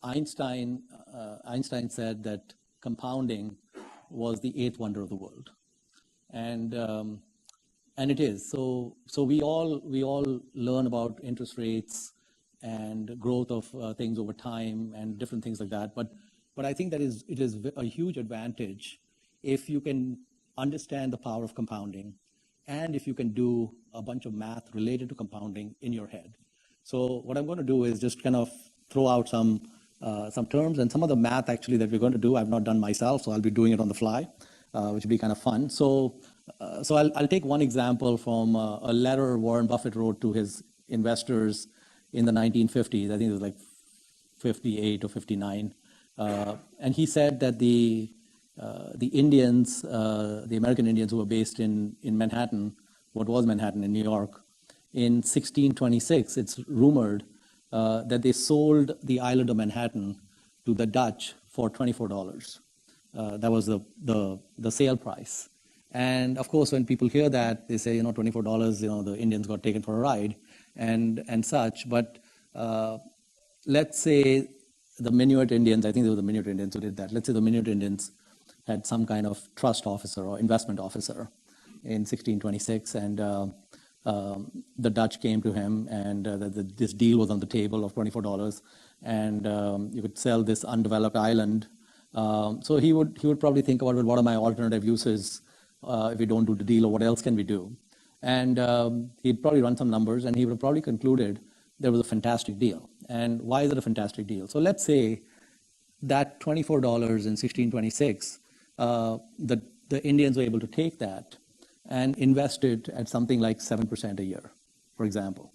Einstein said that compounding was the eighth wonder of the world, and it is. So we all learn about interest rates and growth of things over time and different things like that. But I think that it is a huge advantage if you can understand the power of compounding, and if you can do a bunch of math related to compounding in your head. So what I'm going to do is just kind of throw out some terms, and some of the math actually that we're going to do I've not done myself, so I'll be doing it on the fly, which will be kind of fun. So I'll take one example from a letter Warren Buffett wrote to his investors in the 1950s. I think it was like 58 or 59. And he said that the Indians, the American Indians who were based in Manhattan, what was Manhattan in New York, in 1626, it's rumored that they sold the island of Manhattan to the Dutch for $24. That was the sale price. And of course, when people hear that, they say, $24, the Indians got taken for a ride and such. But let's say the Minuit Indians, I think they were the Minuit Indians who did that. Let's say the Minuit Indians had some kind of trust officer or investment officer in 1626, and the Dutch came to him, and this deal was on the table of $24, and you could sell this undeveloped island. So he would probably think about, well, what are my alternative uses if we don't do the deal, or what else can we do? And he'd probably run some numbers, and he would have probably concluded there was a fantastic deal. And why is it a fantastic deal? So let's say that $24 in 1626, the Indians were able to take that and invest it at something like 7% a year, for example.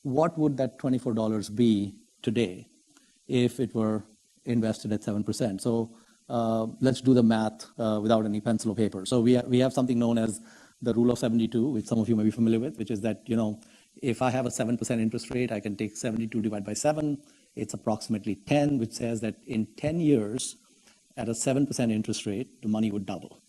What would that $24 be today if it were invested at 7%? So let's do the math without any pencil or paper. So we have something known as the rule of 72, which some of you may be familiar with, which is that, if I have a 7% interest rate, I can take 72 divided by 7. It's approximately 10, which says that in 10 years, at a 7% interest rate, the money would double.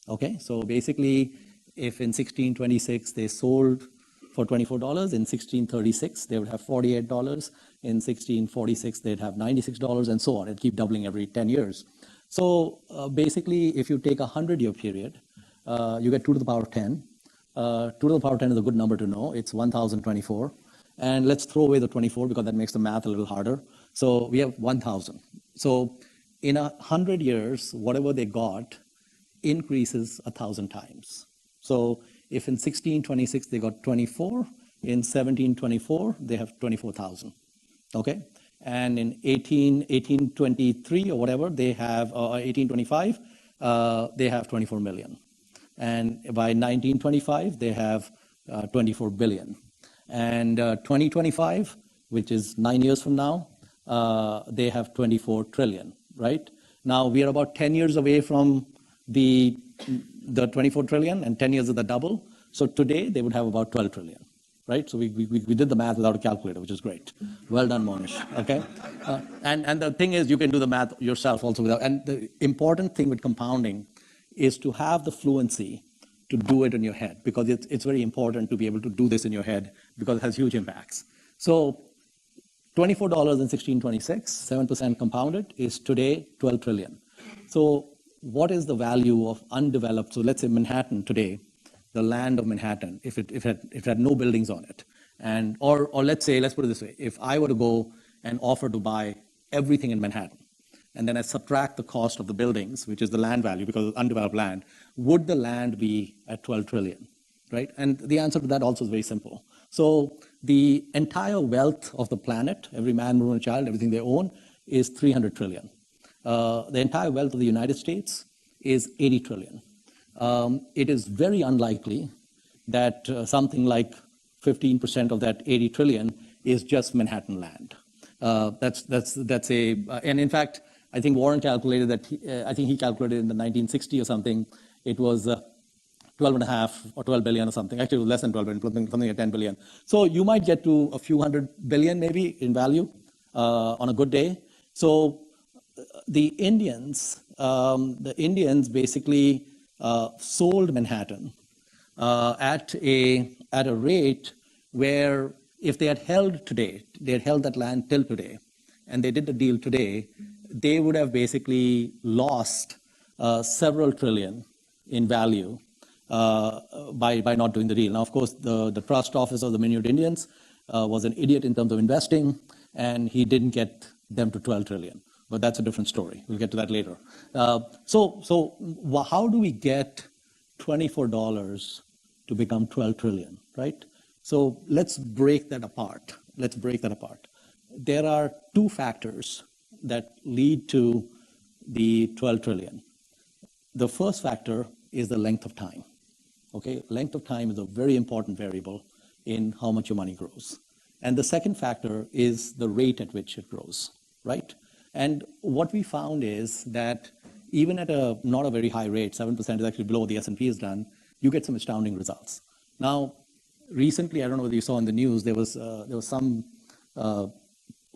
Okay, so basically, if in 1626 they sold for $24, in 1636 they would have $48, in 1646 they'd have $96, and so on. It'd keep doubling every 10 years. So basically, if you take a 100-year period, you get 2 to the power of 10. 2 to the power of 10 is a good number to know. It's 1,024. And let's throw away the 24 because that makes the math a little harder. So we have 1,000. So in 100 years, whatever they got increases 1,000 times. So if in 1626 they got 24, in 1724 they have 24,000. Okay? And in 1823 or whatever, they have 1825, they have 24 million. And by 1925, they have 24 billion. And 2025, which is 9 years from now, they have 24 trillion, right? Now, we are about 10 years away from the 24 trillion, and 10 years is the double. So today, they would have about 12 trillion, right? So we did the math without a calculator, which is great. Well done, Mohnish, okay? And the thing is, you can do the math yourself also without, and the important thing with compounding is to have the fluency to do it in your head, because it's very important to be able to do this in your head because it has huge impacts. So $24 in 1626, 7% compounded, is today 12 trillion. So what is the value of undeveloped, so let's say Manhattan today, the land of Manhattan, if it had no buildings on it, and or let's put it this way, if I were to go and offer to buy everything in Manhattan, and then I subtract the cost of the buildings, which is the land value because it's undeveloped land, would the land be at 12 trillion, right? And the answer to that also is very simple. So the entire wealth of the planet, every man, woman, and child, everything they own, is 300 trillion. The entire wealth of the United States is 80 trillion. It is very unlikely that something like 15% of that 80 trillion is just Manhattan land. And in fact, I think Warren calculated that, I think he calculated in the 1960 or something, it was 12.5 or 12 billion or something. Actually, it was less than 12 billion, something like 10 billion. So you might get to a few hundred billion maybe in value on a good day. So the Indians basically sold Manhattan at a rate where if they had held today, they had held that land till today, and they did the deal today, they would have basically lost several trillion in value by not doing the deal. Now, of course, the trust officer of the Minute Indians was an idiot in terms of investing, and he didn't get them to 12 trillion. But that's a different story. We'll get to that later. So how do we get $24 to become 12 trillion, right? So let's break that apart. There are two factors that lead to the 12 trillion. The first factor is the length of time. Okay, length of time is a very important variable in how much your money grows. And the second factor is the rate at which it grows, right? And what we found is that even at not a very high rate, 7% is actually below what the S&P has done, you get some astounding results. Now, recently, I don't know whether you saw in the news, there was some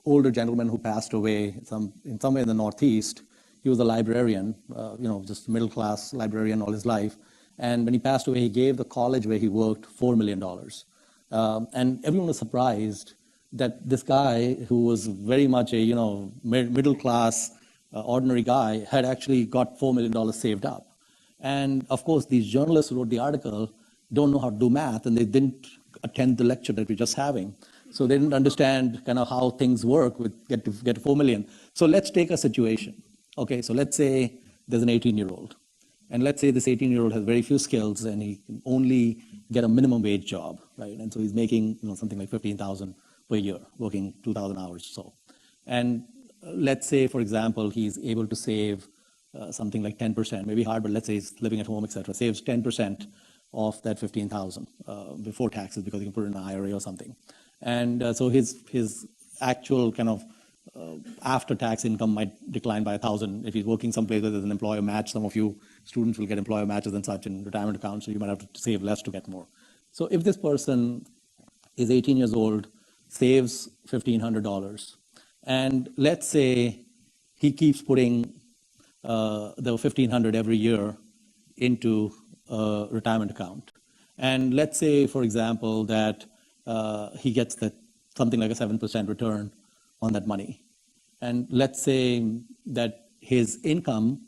older gentleman who passed away somewhere in the Northeast. He was a librarian, just middle-class librarian all his life. And when he passed away, he gave the college where he worked $4 million. And everyone was surprised that this guy, who was very much a middle-class, ordinary guy, had actually got $4 million saved up. And of course, these journalists who wrote the article don't know how to do math, and they didn't attend the lecture that we're just having. So they didn't understand kind of how things work with get to 4 million. So let's take a situation. Okay, so let's say there's an 18-year-old. And let's say this 18-year-old has very few skills and he can only get a minimum wage job, right? And so he's making something like 15,000 per year, working 2,000 hours or so. And let's say, for example, he's able to save something like 10%, maybe hard, but let's say he's living at home, et cetera, saves 10% of that 15,000 before taxes because he can put it in an IRA or something. And so his actual kind of after-tax income might decline by 1,000 if he's working someplace where there's an employer match. Some of you students will get employer matches and such in retirement accounts, so you might have to save less to get more. So if this person is 18 years old, saves $1,500, and let's say he keeps putting the $1,500 every year into a retirement account, and let's say, for example, that he gets something like a 7% return on that money. And let's say that his income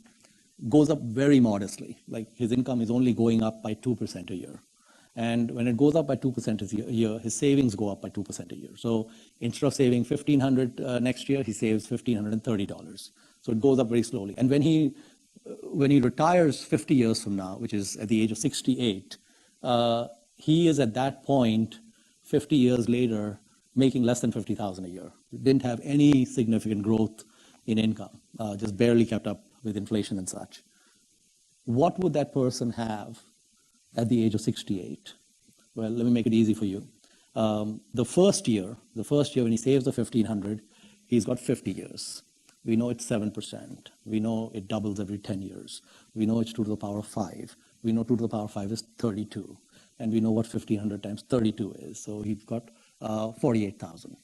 goes up very modestly, like his income is only going up by 2% a year. And when it goes up by 2% a year, his savings go up by 2% a year. So instead of saving $1,500 next year, he saves $1,530. So it goes up very slowly. And when he retires 50 years from now, which is at the age of 68, he is at that point, 50 years later, making less than $50,000 a year. Didn't have any significant growth in income, just barely kept up with inflation and such. What would that person have at the age of 68? Well, let me make it easy for you. The first year when he saves the $1,500, he's got 50 years. We know it's 7%. We know it doubles every 10 years. We know it's 2 to the power of 5. We know 2 to the power of 5 is 32. And we know what 1,500 times 32 is. So he's got 48,000,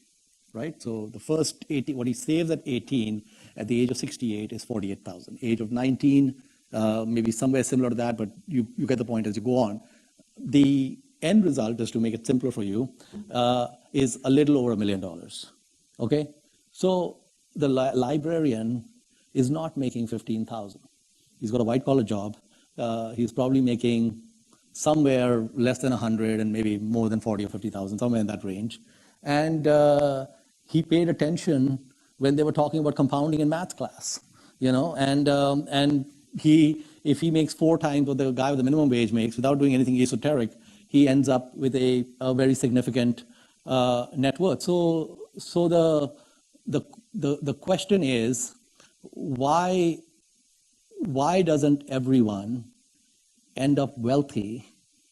right? So the first 80, what he saves at 18, at the age of 68 is 48,000. Age of 19, maybe somewhere similar to that, but you get the point as you go on. The end result, just to make it simpler for you, is a little over $1 million, okay? So the librarian is not making 15,000. He's got a white-collar job. He's probably making somewhere less than 100 and maybe more than 40 or 50,000, somewhere in that range. And he paid attention when they were talking about compounding in math class, and if he makes 4 times what the guy with the minimum wage makes without doing anything esoteric, he ends up with a very significant net worth. So the question is, why doesn't everyone end up wealthy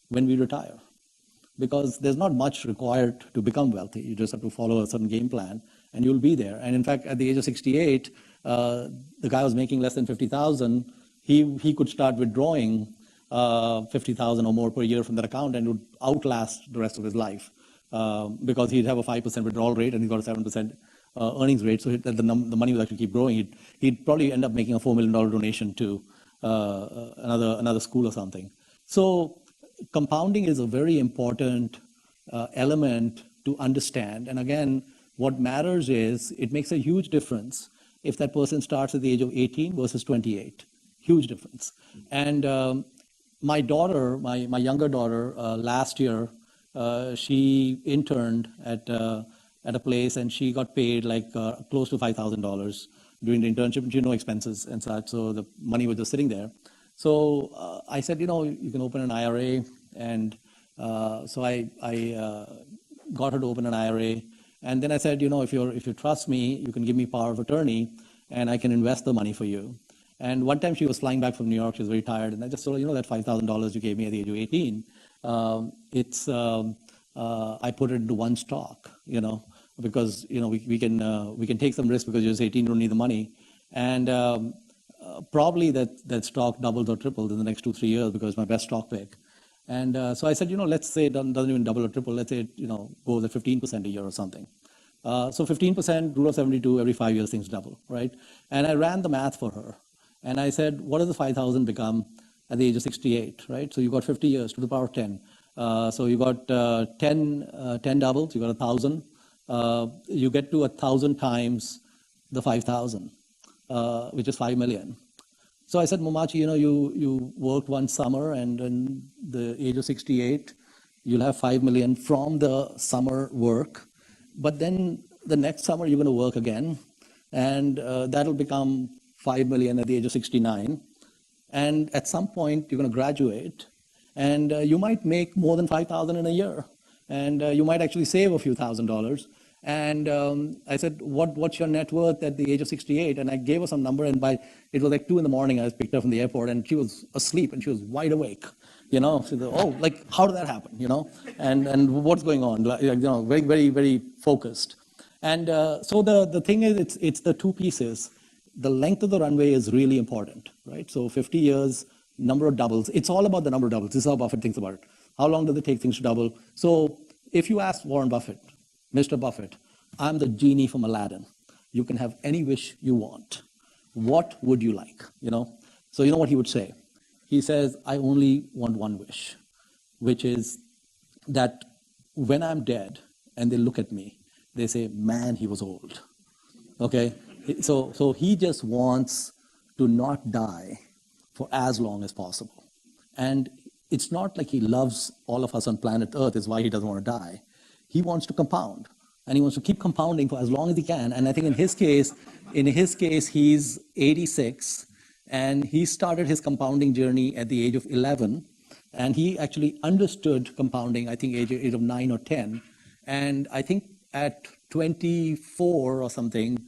when we retire? Because there's not much required to become wealthy. You just have to follow a certain game plan and you'll be there. And in fact, at the age of 68, the guy was making less than 50,000. He could start withdrawing 50,000 or more per year from that account and it would outlast the rest of his life because he'd have a 5% withdrawal rate and he's got a 7% earnings rate. So the money would actually keep growing. He'd probably end up making a $4 million donation to another school or something. So compounding is a very important element to understand. And again, What matters is it makes a huge difference if that person starts at the age of 18 versus 28. Huge difference. And my daughter, my younger daughter, last year, she interned at a place and she got paid like close to $5,000 during the internship. And she had no expenses and such, so the money was just sitting there. So I said, you can open an IRA, and so I got her to open an IRA. And then I said, if you trust me, you can give me power of attorney, and I can invest the money for you. And one time she was flying back from New York, she was very tired, and I just told her, that $5,000 you gave me at the age of 18, I put it into one stock, because we can take some risk because you're 18, you don't need the money, and probably that stock doubles or triples in the next 2-3 years because it's my best stock pick. And so I said, let's say it doesn't even double or triple. Let's say it, goes at 15% a year or something. So 15%, rule of 72, every 5 years things double, right? And I ran the math for her. And I said, what does the 5,000 become at the age of 68, right? So you got 50 years to the power of 10. So you got 10 doubles, you got 1,000. You get to 1,000 times the 5,000, which is 5 million. So I said, Momachi, you worked one summer, and in the age of 68, you'll have 5 million from the summer work. But then the next summer, you're going to work again, and that'll become 5 million at the age of 69. And at some point, you're going to graduate, and you might make more than 5,000 in a year. And you might actually save a few $1,000s. And I said, what's your net worth at the age of 68? And I gave her some number, and it was like 2 in the morning, I was picked up from the airport, and she was asleep, and she was wide awake. She said, oh, like, how did that happen, And what's going on? Very, very, very focused. And so the thing is, it's the two pieces. The length of the runway is really important, right? So 50 years, number of doubles. It's all about the number of doubles. This is how Buffett thinks about it. How long does it take things to double? So if you ask Warren Buffett, Mr. Buffett, I'm the genie from Aladdin. You can have any wish you want. What would you like? So you know what he would say? He says, I only want one wish, which is that when I'm dead and they look at me, they say, man, he was old. Okay? So he just wants to not die for as long as possible. And it's not like he loves all of us on planet Earth is why he doesn't want to die. He wants to compound, and he wants to keep compounding for as long as he can. And I think in his case, he's 86, and he started his compounding journey at the age of 11, and he actually understood compounding, I think, age of 9 or 10. And I think at 24 or something,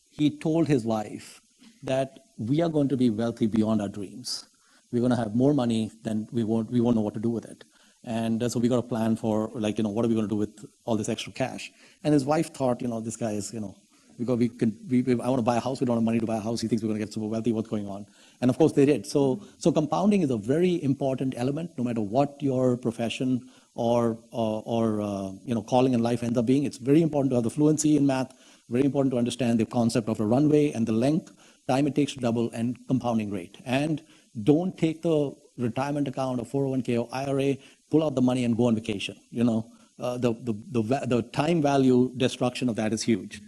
he told his wife that we are going to be wealthy beyond our dreams. We're going to have more money than we won't know what to do with it. And so we got a plan for, what are we going to do with all this extra cash? And his wife thought, this guy is, because I want to buy a house, we don't have money to buy a house, he thinks we're going to get super wealthy, what's going on? And of course they did. So compounding is a very important element, no matter what your profession or calling in life ends up being. It's very important to have the fluency in math, very important to understand the concept of a runway and the length, time it takes to double, and compounding rate. And don't take the retirement account or 401k or IRA, pull out the money and go on vacation. The time value destruction of that is huge.